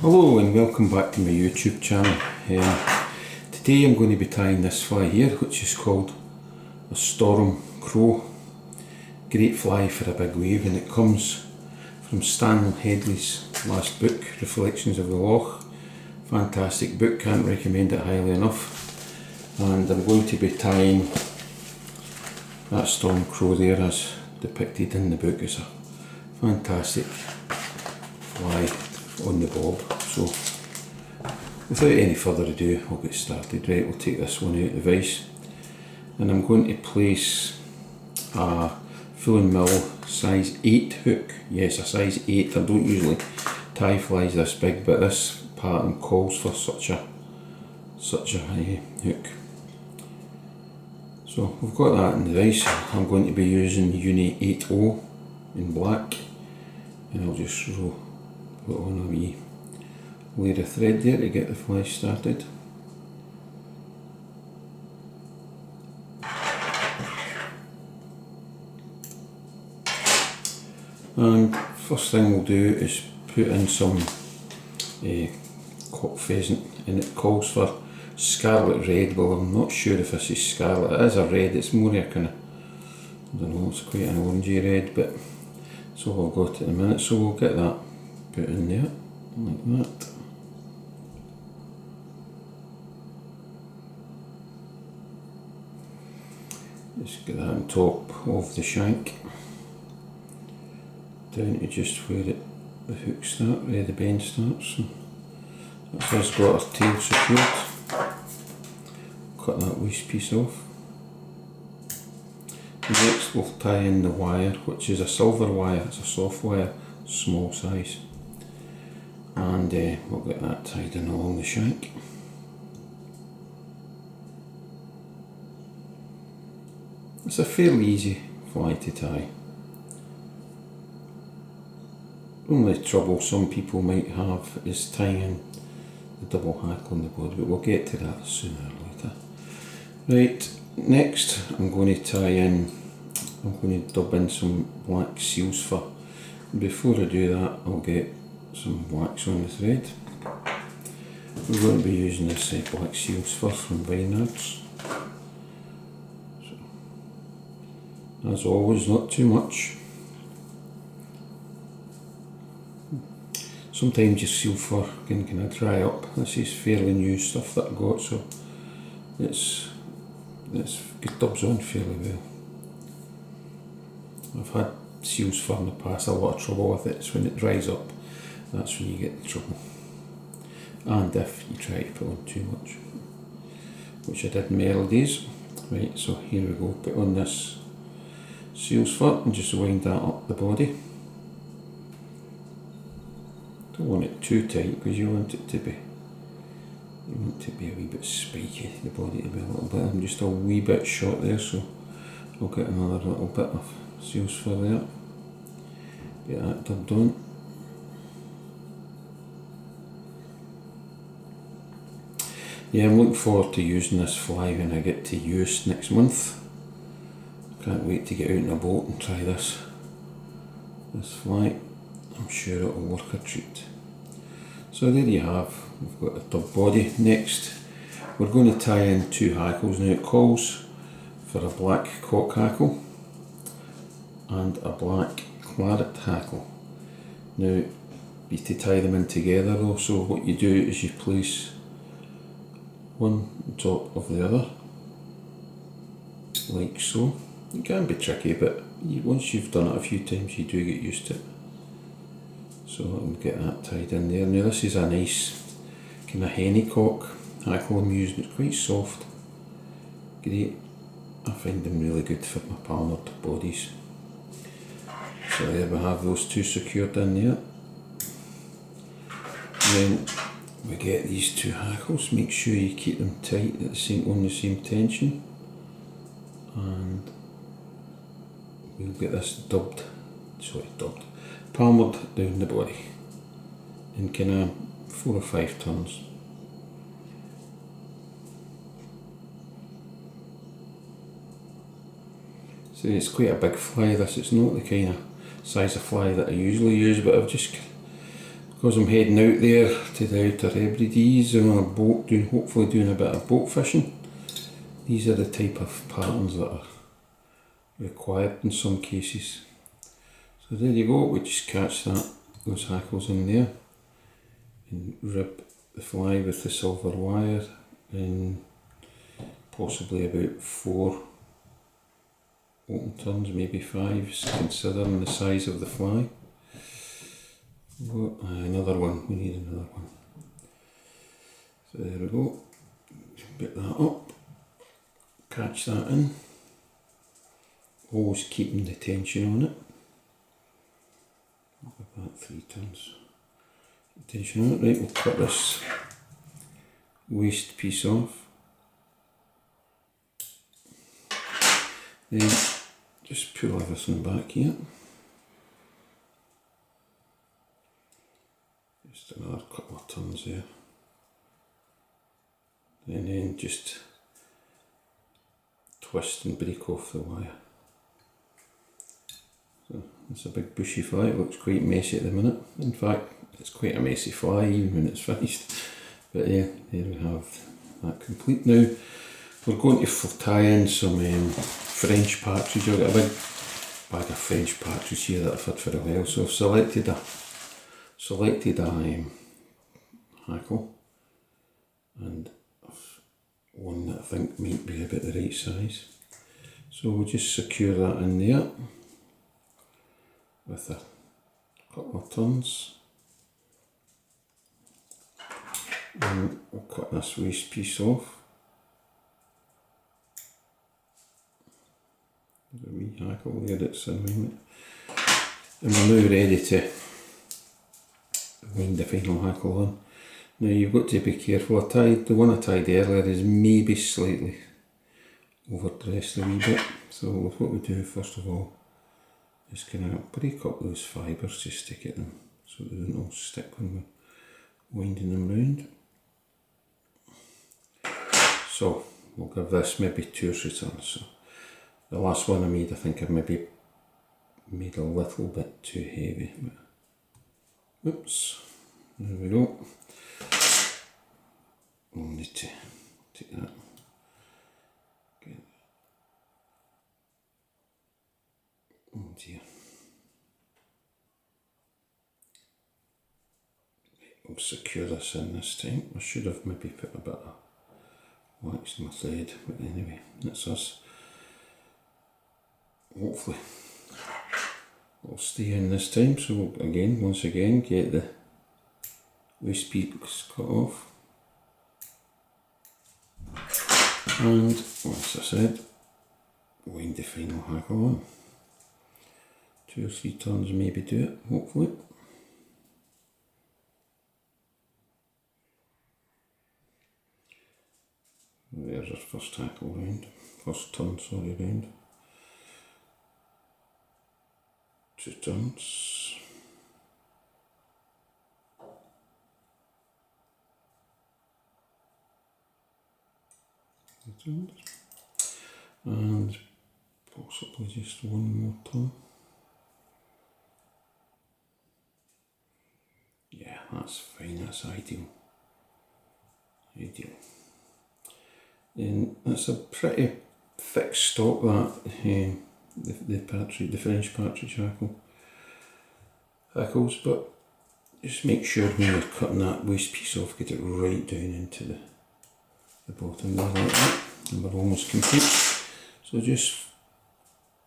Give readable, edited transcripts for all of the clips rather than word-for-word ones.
Hello and welcome back to my YouTube channel. Today I'm going to be tying this fly here, which is called a Storm Crow. Great fly for a big wave, and it comes from Stan Headley's last book, Reflections of the Loch. Fantastic book, can't recommend it highly enough. And I'm going to be tying that Storm Crow there as depicted in the book. It's a fantastic fly on the bob. So without any further ado, we'll get started. Right, we'll take this one out of the vise, and I'm going to place a full and mill size 8 hook. Yes, a size 8. I don't usually tie flies this big, but this pattern calls for such a hook. So we've got that in the vise. I'm going to be using Uni 80 in black, and I'll just put on a wee layer of thread there to get the fly started. And first thing we'll do is put in some cock pheasant, and it calls for scarlet red. Well, I'm not sure if this is scarlet. It is a red, it's more a kind of, I don't know, it's quite an orangey red, but that's all I've got at the minute, so we'll get that put in there, like that. Just get that on top of the shank, down to just where the hook starts, where the bend starts. And that's us got our tail secured. Cut that waste piece off. Next we'll tie in the wire, which is a silver wire. It's a soft wire, small size, and we'll get that tied in along the shank. It's a fairly easy fly to tie. Only trouble some people might have is tying in the double hackle on the body, but we'll get to that sooner or later. Right, next I'm going to dub in some black seal's fur. Before I do that, I'll get some wax on the thread. We're going to be using this black seal's fur from Vineyards. So, as always, not too much. Sometimes your seal fur can kind of dry up. This is fairly new stuff that I got, so it's it dubs on fairly well. I've had seal's fur in the past, a lot of trouble with it. It's when it dries up, that's when you get the trouble. And if you try to put on too much, which I did in my early days. Right, so here we go, put on this seal's fur and just wind that up the body. Don't want it too tight because you want it to be a wee bit spiky, the body to be a little bit. I'm just a wee bit short there, so I'll get another little bit of seal's fur there. Get that dubbed on. Yeah, I'm looking forward to using this fly when I get to Uist next month. Can't wait to get out in a boat and try this fly. I'm sure it'll work a treat. So there you have, we've got the dub body. Next we're going to tie in 2 hackles. Now it calls for a black cock hackle and a black claret hackle. Now you to tie them in together though, so what you do is you place one on top of the other, like so. It can be tricky, but once you've done it a few times you do get used to it. So I'll get that tied in there. Now this is a nice kind of henny cock hackle I'm using. It's quite soft, great. I find them really good for my palmered bodies. So there we have those 2 secured in there. Then we get these 2 hackles. Make sure you keep them tight at on the same tension, and we'll get this palmered down the body in kind of 4 or 5 turns. So it's quite a big fly this. It's not the kind of size of fly that I usually use, but I've just because I'm heading out there to the Outer Hebrides on a boat, hopefully doing a bit of boat fishing. These are the type of patterns that are required in some cases. So there you go, we just catch those hackles in there and rib the fly with the silver wire in possibly about 4 open turns, maybe 5, considering the size of the fly. Another one, we need another one. So there we go, pick that up, catch that in, always keeping the tension on it. About 3 tons. Tension on it, right, we'll cut this waste piece off. Then just pull everything back here. Just another couple of turns there. And then just twist and break off the wire. So it's a big bushy fly, it looks quite messy at the minute. In fact, it's quite a messy fly even when it's finished. But yeah, there we have that complete. Now we're going to tie in some French partridge. I've got a big bag of French partridge here that I've had for a while, so I've selected a hackle and one that I think might be about the right size. So we'll just secure that in there with a couple of turns. And we'll cut this waste piece off. There's a wee hackle there that's in alignment. And we're now ready to wind the final hackle on. Now you've got to be careful. The one I tied earlier is maybe slightly overdressed a wee bit. So what we do first of all is kind of break up those fibres, just stick at them so they don't all stick when we're winding them round. So we'll give this maybe 2 or 3 turns. So the last one I made, I think I maybe made a little bit too heavy. But, oops, there we go. We'll need to take that. Okay. Oh dear. We'll secure this in this time. I should have maybe put a bit of wax in my thread, but anyway, that's us. Hopefully it'll stay in this time. So again, once again, get the waste piece cut off. And as I said, wind the final hackle on. 2 or 3 turns maybe do it, hopefully. There's our first hackle round, first turn, sorry, round. 2 turns. And possibly just 1 more turn. Yeah, that's fine, that's ideal. Ideal. And that's a pretty thick stock, that the French partridge hackles, but just make sure when you're cutting that waste piece off, get it right down into the bottom there like that, and we're almost complete. So just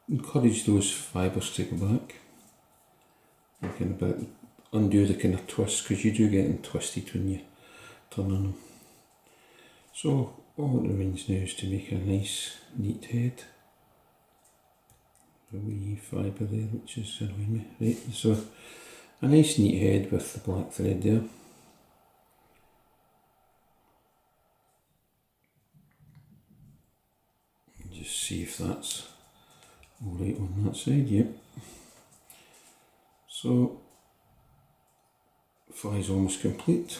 encourage those fibres to go back. You can undo the kind of twist, because you do get them twisted when you turn on them. So all that remains now is to make a nice neat head. A wee fibre there which is annoying me. Right, so a nice neat head with the black thread there. Just see if that's alright on that side, yep. So fly's almost complete.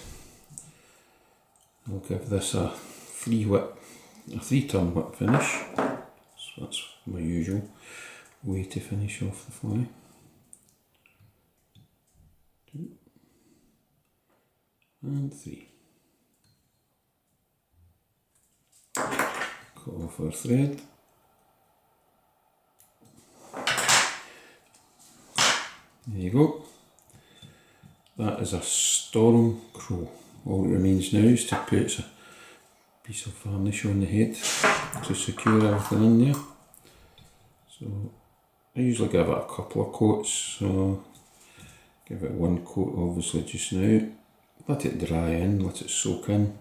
I'll give this a 3-turn whip finish. So that's my usual way to finish off the fly. and 3. Cut off our thread. There you go. That is a Storm Crow. All that remains now is to put a piece of varnish on the head to secure everything in there. So I usually give it a couple of coats, so give it one coat obviously just now. Let it dry in, let it soak in.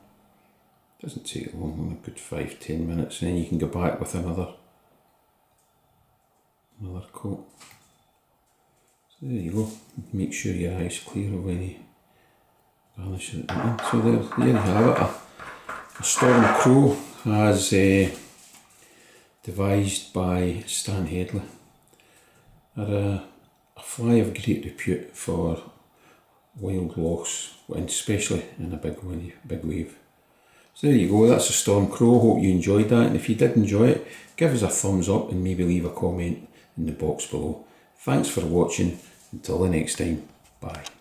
Doesn't take long, a good 5-10 minutes, and then you can go back with another coat. So there you go. Make sure your eye's clear of any varnish. So there you have it. A Storm Crow, as devised by Stan Headley. Are a fly of great repute for wild lochs, and especially in a big wave. So there you go, that's a Storm Crow. Hope you enjoyed that, and if you did enjoy it, give us a thumbs up and maybe leave a comment in the box below. Thanks for watching. Until the next time, bye.